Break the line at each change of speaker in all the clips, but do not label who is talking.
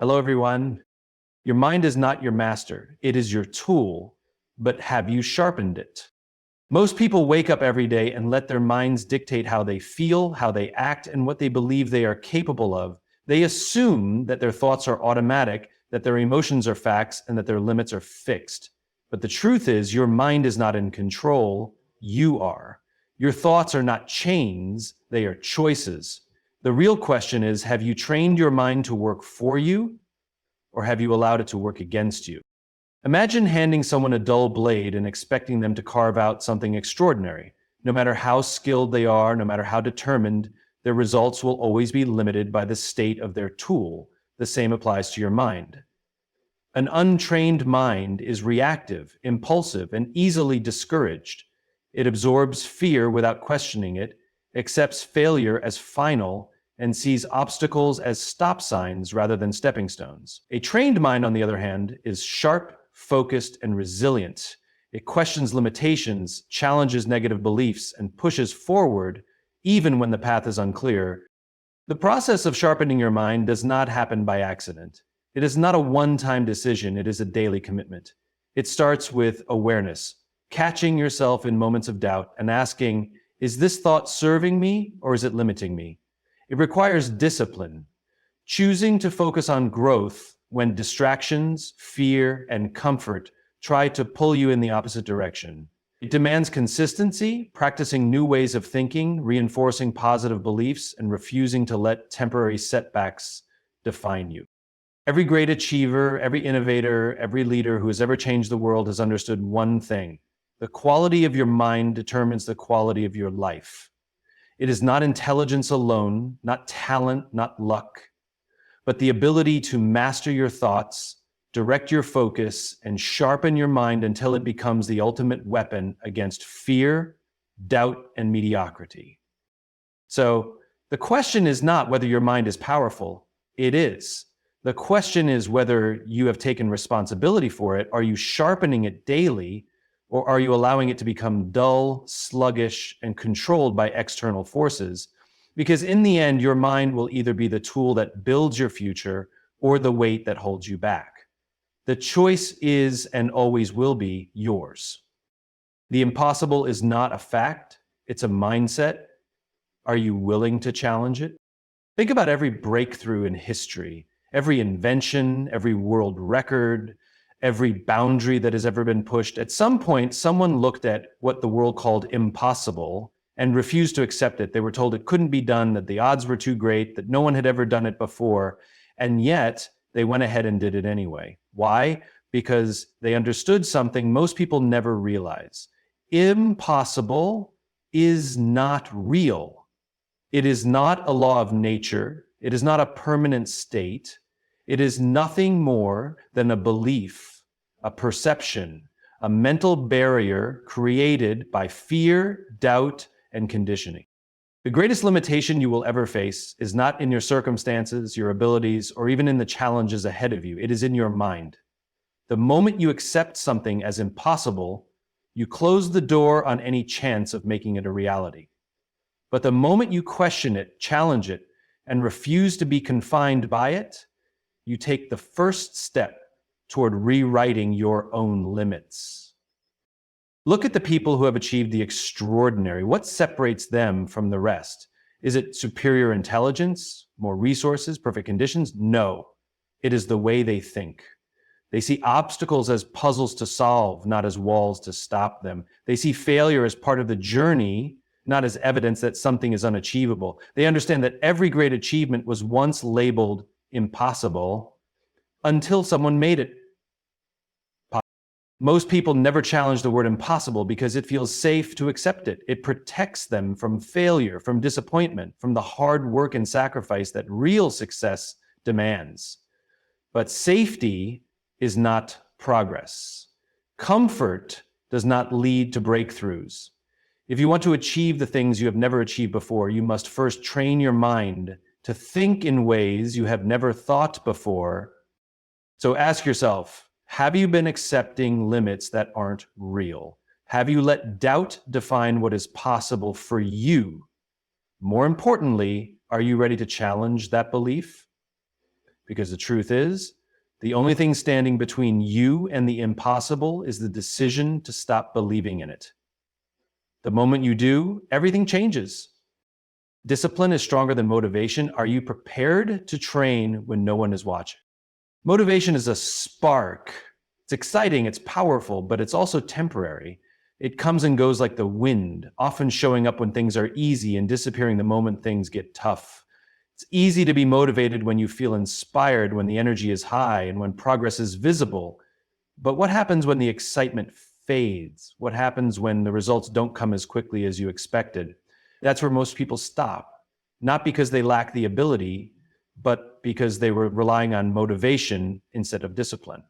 Hello, everyone. Your mind is not your master. It is your tool, but have you sharpened it? Most people wake up every day and let their minds dictate how they feel, how they act, and what they believe they are capable of. They assume that their thoughts are automatic, that their emotions are facts, and that their limits are fixed. But the truth is, your mind is not in control. You are. Your thoughts are not chains, they are choices. The real question is, have you trained your mind to work for you, or have you allowed it to work against you? Imagine handing someone a dull blade and expecting them to carve out something extraordinary. No matter how skilled they are, no matter how determined, their results will always be limited by the state of their tool. The same applies to your mind. An untrained mind is reactive, impulsive, and easily discouraged. It absorbs fear without questioning it, accepts failure as final, and sees obstacles as stop signs rather than stepping stones. A trained mind, on the other hand, is sharp, focused, and resilient. It questions limitations, challenges negative beliefs, and pushes forward even when the path is unclear. The process of sharpening your mind does not happen by accident. It is not a one-time decision, it is a daily commitment. It starts with awareness, catching yourself in moments of doubt and asking, is this thought serving me or is it limiting me? It requires discipline, choosing to focus on growth when distractions, fear, and comfort try to pull you in the opposite direction. It demands consistency, practicing new ways of thinking, reinforcing positive beliefs, and refusing to let temporary setbacks define you. Every great achiever, every innovator, every leader who has ever changed the world has understood one thing. The quality of your mind determines the quality of your life. It is not intelligence alone, not talent, not luck, but the ability to master your thoughts, direct your focus, and sharpen your mind until it becomes the ultimate weapon against fear, doubt, and mediocrity. So the question is not whether your mind is powerful. It is. The question is whether you have taken responsibility for it. Are you sharpening it daily, or are you allowing it to become dull, sluggish, and controlled by external forces? Because in the end, your mind will either be the tool that builds your future or the weight that holds you back. The choice is and always will be yours. The impossible is not a fact, it's a mindset. Are you willing to challenge it? Think about every breakthrough in history, every invention, every world record, every boundary that has ever been pushed. At some point, someone looked at what the world called impossible and refused to accept it. They were told it couldn't be done, that the odds were too great, that no one had ever done it before, and yet they went ahead and did it anyway. Why? Because they understood something most people never realize. Impossible is not real. It is not a law of nature. It is not a permanent state. It is nothing more than a belief, a perception, a mental barrier created by fear, doubt, and conditioning. The greatest limitation you will ever face is not in your circumstances, your abilities, or even in the challenges ahead of you. It is in your mind. The moment you accept something as impossible, you close the door on any chance of making it a reality. But the moment you question it, challenge it, and refuse to be confined by it, you take the first step toward rewriting your own limits. Look at the people who have achieved the extraordinary. What separates them from the rest? Is it superior intelligence, more resources, perfect conditions? No, it is the way they think. They see obstacles as puzzles to solve, not as walls to stop them. They see failure as part of the journey, not as evidence that something is unachievable. They understand that every great achievement was once labeled impossible until someone made it. Most people never challenge the word impossible because it feels safe to accept it. It protects them from failure, from disappointment, from the hard work and sacrifice that real success demands. But safety is not progress. Comfort does not lead to breakthroughs. If you want to achieve the things you have never achieved before, you must first train your mind to think in ways you have never thought before. So ask yourself, have you been accepting limits that aren't real? Have you let doubt define what is possible for you? More importantly, are you ready to challenge that belief? Because the truth is, the only thing standing between you and the impossible is the decision to stop believing in it. The moment you do, everything changes. Discipline is stronger than motivation. Are you prepared to train when no one is watching? Motivation is a spark. It's exciting, it's powerful, but it's also temporary. It comes and goes like the wind, often showing up when things are easy and disappearing the moment things get tough. It's easy to be motivated when you feel inspired, when the energy is high, and when progress is visible. But what happens when the excitement fades? What happens when the results don't come as quickly as you expected? That's where most people stop, not because they lack the ability, but because they were relying on motivation instead of discipline.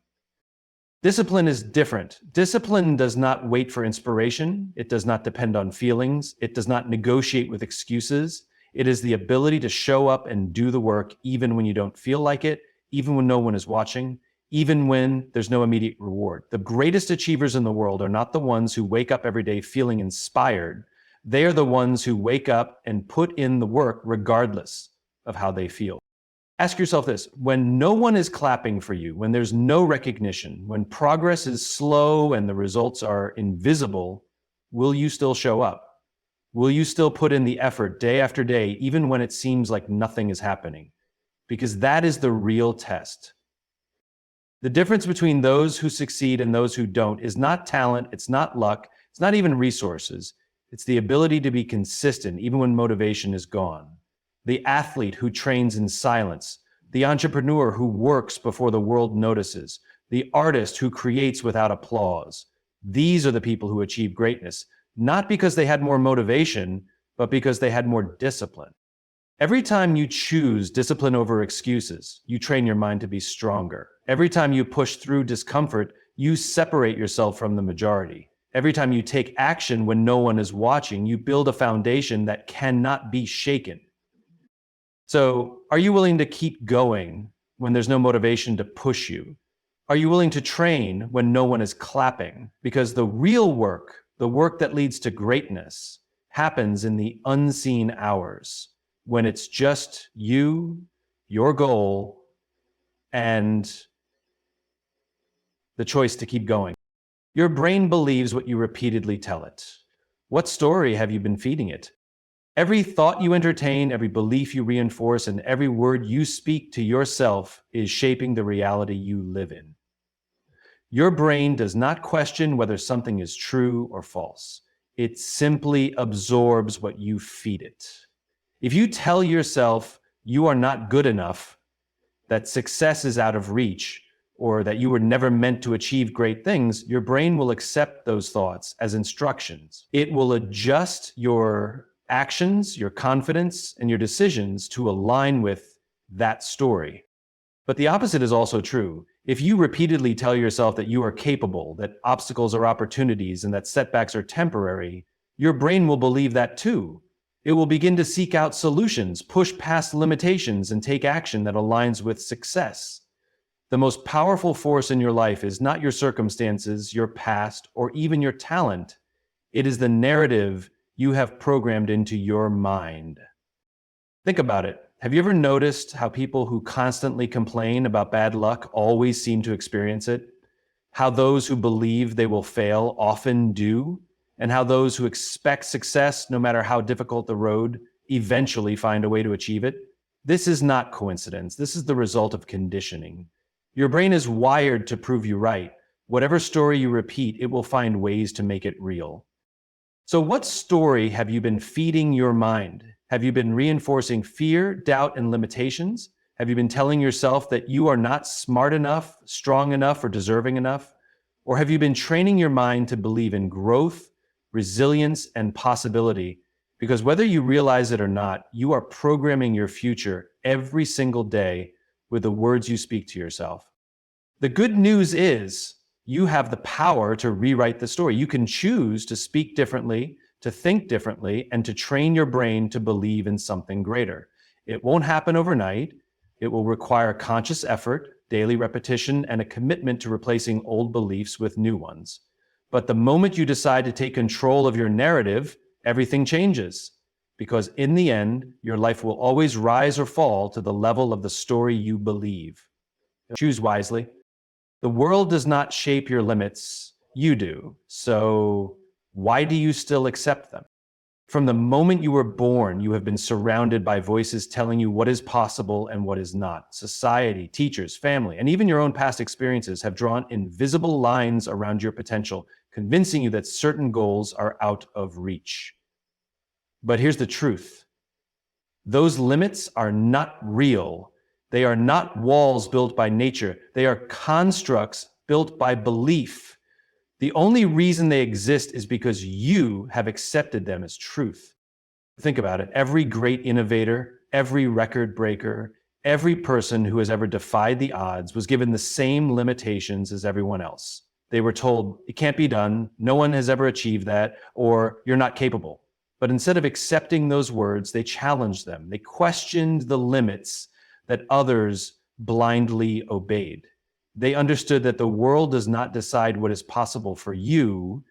Discipline is different. Discipline does not wait for inspiration. It does not depend on feelings. It does not negotiate with excuses. It is the ability to show up and do the work even when you don't feel like it, even when no one is watching, even when there's no immediate reward. The greatest achievers in the world are not the ones who wake up every day feeling inspired. They are the ones who wake up and put in the work regardless of how they feel. Ask yourself this: when no one is clapping for you, when there's no recognition, when progress is slow and the results are invisible, will you still show up? Will you still put in the effort day after day, even when it seems like nothing is happening? Because that is the real test. The difference between those who succeed and those who don't is not talent, it's not luck, it's not even resources. It's the ability to be consistent even when motivation is gone. The athlete who trains in silence, the entrepreneur who works before the world notices, the artist who creates without applause. These are the people who achieve greatness, not because they had more motivation, but because they had more discipline. Every time you choose discipline over excuses, you train your mind to be stronger. Every time you push through discomfort, you separate yourself from the majority. Every time you take action when no one is watching, you build a foundation that cannot be shaken. So, are you willing to keep going when there's no motivation to push you? Are you willing to train when no one is clapping? Because the real work, the work that leads to greatness, happens in the unseen hours, when it's just you, your goal, and the choice to keep going. Your brain believes what you repeatedly tell it. What story have you been feeding it? Every thought you entertain, every belief you reinforce, and every word you speak to yourself is shaping the reality you live in. Your brain does not question whether something is true or false. It simply absorbs what you feed it. If you tell yourself you are not good enough, that success is out of reach, or that you were never meant to achieve great things, your brain will accept those thoughts as instructions. It will adjust your actions, your confidence, and your decisions to align with that story. But the opposite is also true. If you repeatedly tell yourself that you are capable, that obstacles are opportunities, and that setbacks are temporary, your brain will believe that too. It will begin to seek out solutions, push past limitations, and take action that aligns with success. The most powerful force in your life is not your circumstances, your past, or even your talent. It is the narrative you have programmed into your mind. Think about it. Have you ever noticed how people who constantly complain about bad luck always seem to experience it? How those who believe they will fail often do? And how those who expect success, no matter how difficult the road, eventually find a way to achieve it? This is not coincidence. This is the result of conditioning. Your brain is wired to prove you right. Whatever story you repeat, it will find ways to make it real. So what story have you been feeding your mind? Have you been reinforcing fear, doubt, and limitations? Have you been telling yourself that you are not smart enough, strong enough, or deserving enough? Or have you been training your mind to believe in growth, resilience, and possibility? Because whether you realize it or not, you are programming your future every single day with the words you speak to yourself. The good news is you have the power to rewrite the story. You can choose to speak differently, to think differently, and to train your brain to believe in something greater. It won't happen overnight. It will require conscious effort, daily repetition, and a commitment to replacing old beliefs with new ones. But the moment you decide to take control of your narrative, everything changes. because in the end, your life will always rise or fall to the level of the story you believe. Choose wisely. The world does not shape your limits, you do. So why do you still accept them? From the moment you were born, you have been surrounded by voices telling you what is possible and what is not. Society, teachers, family, and even your own past experiences have drawn invisible lines around your potential, convincing you that certain goals are out of reach. But here's the truth. Those limits are not real. They are not walls built by nature. They are constructs built by belief. The only reason they exist is because you have accepted them as truth. Think about it. Every great innovator, every record breaker, every person who has ever defied the odds was given the same limitations as everyone else. They were told, it can't be done, no one has ever achieved that, or you're not capable. But instead of accepting those words, they challenged them. They questioned the limits that others blindly obeyed. They understood that the world does not decide what is possible for you.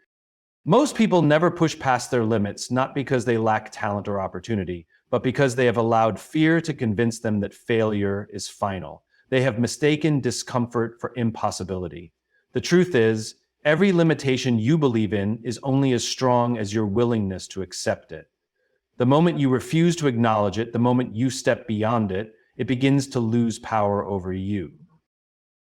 Most people never push past their limits, not because they lack talent or opportunity, but because they have allowed fear to convince them that failure is final. They have mistaken discomfort for impossibility. The truth is, every limitation you believe in is only as strong as your willingness to accept it. The moment you refuse to acknowledge it, the moment you step beyond it, it begins to lose power over you.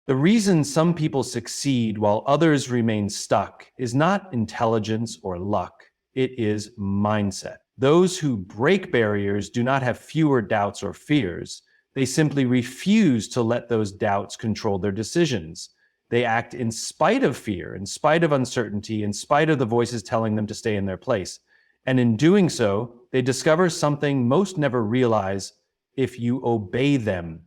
The reason some people succeed while others remain stuck is not intelligence or luck. It is mindset. Those who break barriers do not have fewer doubts or fears. They simply refuse to let those doubts control their decisions. They act in spite of fear, in spite of uncertainty, in spite of the voices telling them to stay in their place. And in doing so, they discover something most never realize: if you obey them.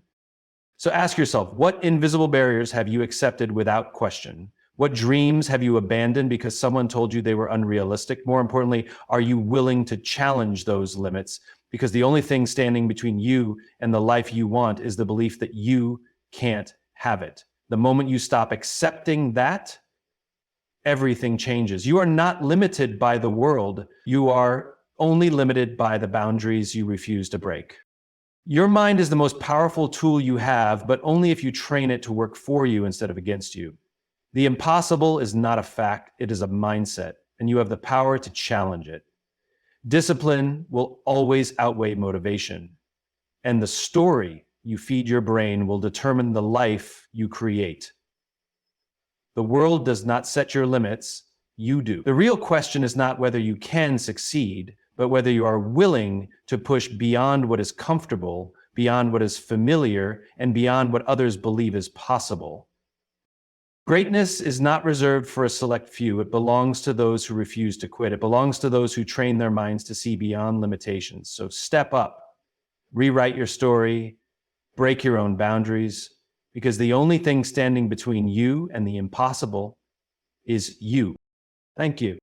So ask yourself, what invisible barriers have you accepted without question? What dreams have you abandoned because someone told you they were unrealistic? More importantly, are you willing to challenge those limits? Because the only thing standing between you and the life you want is the belief that you can't have it. The moment you stop accepting that, everything changes. You are not limited by the world. You are only limited by the boundaries you refuse to break. Your mind is the most powerful tool you have, but only if you train it to work for you instead of against you. The impossible is not a fact, it is a mindset, and you have the power to challenge it. Discipline will always outweigh motivation, and the story you feed your brain will determine the life you create. The world does not set your limits, you do. The real question is not whether you can succeed, but whether you are willing to push beyond what is comfortable, beyond what is familiar, and beyond what others believe is possible. Greatness is not reserved for a select few. It belongs to those who refuse to quit. It belongs to those who train their minds to see beyond limitations. So step up, rewrite your story, break your own boundaries, because the only thing standing between you and the impossible is you. Thank you.